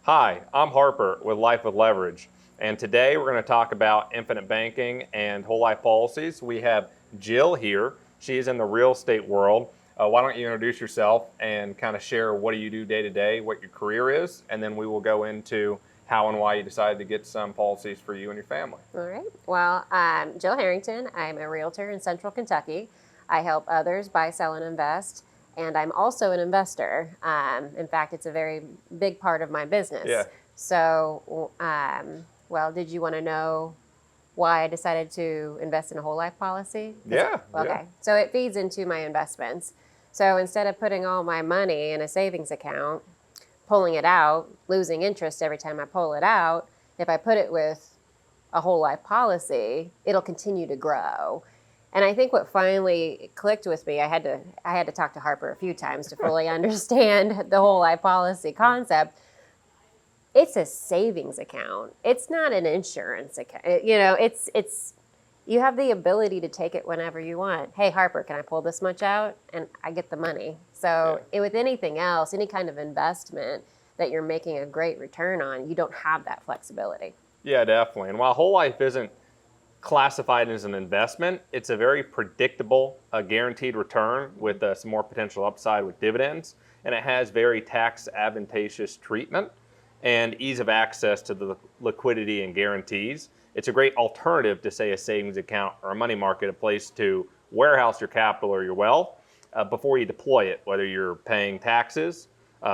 Hi, I'm Harper with Life with Leverage, and today we're going to talk about infinite banking and whole life policies. We have Jill here. She's in the real estate world. Why don't you introduce yourself and kind of share what do you do day to day, what your career is, and then we will go into how and why you decided to get some policies for you and your family. All right. Well, I'm Jill Herrington. I'm a realtor in Central Kentucky. I help others buy, sell, and invest. And I'm also an investor. In fact, it's a very big part of my business. Yeah. So, well, did you want to know why I decided to invest in a whole life policy? Yeah. Okay. Yeah. So it feeds into my investments. So instead of putting all my money in a savings account, pulling it out, losing interest every time I pull it out, if I put it with a whole life policy, it'll continue to grow. And I think what finally clicked with me, I had to talk to Harper a few times to fully understand the whole life policy concept. It's a savings account. It's not an insurance account. You know, it's you have the ability to take it whenever you want. Hey, Harper, can I pull this much out? And I get the money. So with anything else, any kind of investment that you're making a great return on, you don't have that flexibility. Yeah, definitely. And while whole life isn't classified as an investment, it's a very predictable, guaranteed return with some more potential upside with dividends, and it has very tax advantageous treatment and ease of access to the liquidity and guarantees. It's a great alternative to, say, a savings account or a money market, a place to warehouse your capital or your wealth before you deploy it, whether you're paying taxes,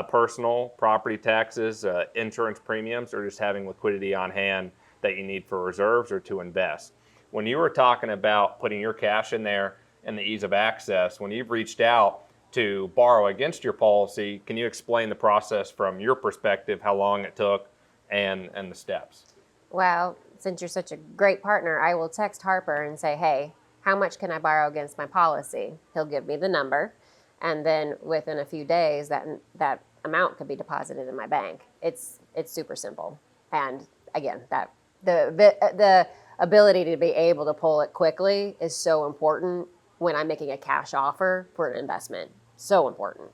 personal property taxes, insurance premiums, or just having liquidity on hand that you need for reserves or to invest. When you were talking about putting your cash in there and the ease of access, when you've reached out to borrow against your policy, can you explain the process from your perspective, how long it took and the steps? Well, since you're such a great partner, I will text Harper and say, hey, how much can I borrow against my policy? He'll give me the number. And then within a few days, that amount could be deposited in my bank. It's super simple. And again, the ability to be able to pull it quickly is so important when I'm making a cash offer for an investment. So important.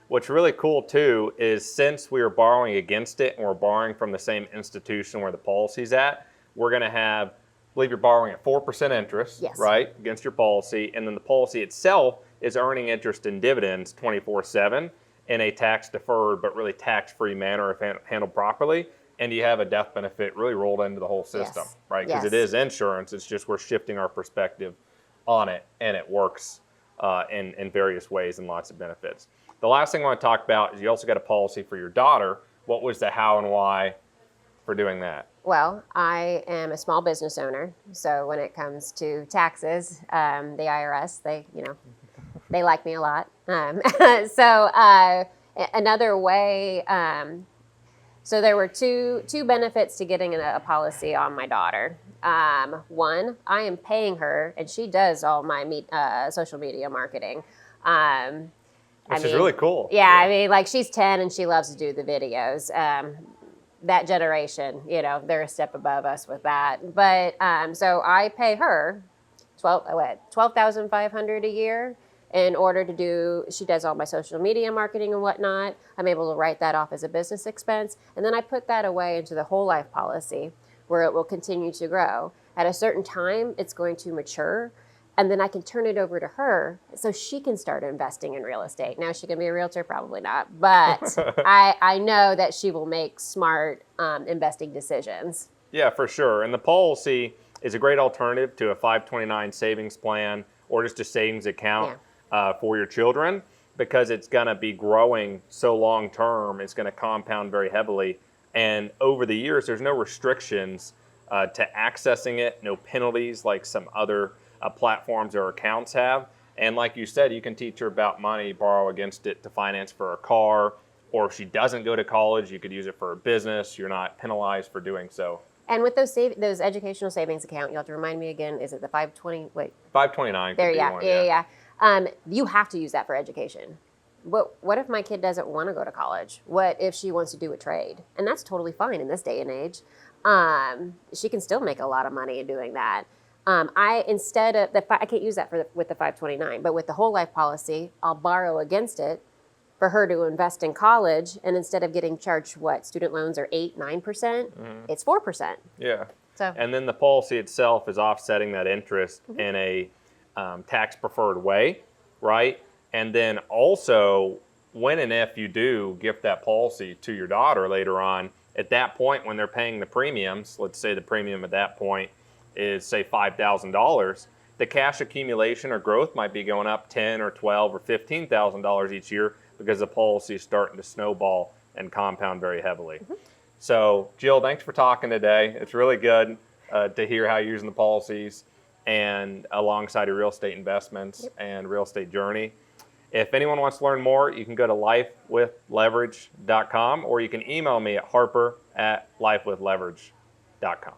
What's really cool too is since we are borrowing against it and we're borrowing from the same institution where the policy's at, we're going to have, I believe you're borrowing at 4% interest, yes, right, against your policy, and then the policy itself is earning interest in dividends 24/7 in a tax-deferred but really tax-free manner if handled properly. And you have a death benefit really rolled into the whole system, yes, right? Because yes, it is insurance. It's just we're shifting our perspective on it, and it works in various ways and lots of benefits. The last thing I want to talk about is you also got a policy for your daughter. What was the how and why for doing that? Well, I am a small business owner, so when it comes to taxes, the IRS, they like me a lot. Another way, so there were two benefits to getting a policy on my daughter. One, I am paying her, and she does all my social media marketing. Which is really cool. Yeah, I mean, like she's 10 and she loves to do the videos. That generation, they're a step above us with that. But so I pay her $12,500 a year in order to do. She does all my social media marketing and whatnot. I'm able to write that off as a business expense, and then I put that away into the whole life policy, where it will continue to grow. At a certain time, it's going to mature. And then I can turn it over to her so she can start investing in real estate. Now, she can be a realtor? Probably not. But I know that she will make smart investing decisions. Yeah, for sure. And the policy is a great alternative to a 529 savings plan or just a savings account for your children, because it's going to be growing so long term. It's going to compound very heavily. And over the years, there's no restrictions to accessing it, no penalties like some other platforms or accounts have. And like you said, you can teach her about money, borrow against it to finance for a car, or if she doesn't go to college, you could use it for a business. You're not penalized for doing so. And with those educational savings account, you have to remind me again, is it the 520? Wait. 529. There, yeah. You have to use that for education. What if my kid doesn't want to go to college? What if she wants to do a trade? And that's totally fine in this day and age. She can still make a lot of money doing that. I can't use that with the 529, but with the whole life policy, I'll borrow against it for her to invest in college, and instead of getting charged student loans are 8-9%, it's 4%. Yeah. So And then the policy itself is offsetting that interest in a tax preferred way, right? And then also, when and if you do gift that policy to your daughter later on, at that point when they're paying the premiums, let's say the premium at that point is say $5,000, the cash accumulation or growth might be going up $10 or $12 or $15,000 each year because the policy is starting to snowball and compound very heavily. So, Jill, thanks for talking today. It's really good to hear how you're using the policies and alongside your real estate investments and real estate journey. If anyone wants to learn more, you can go to LifeWithLeverage.com or you can email me at harper@LifeWithLeverage.com.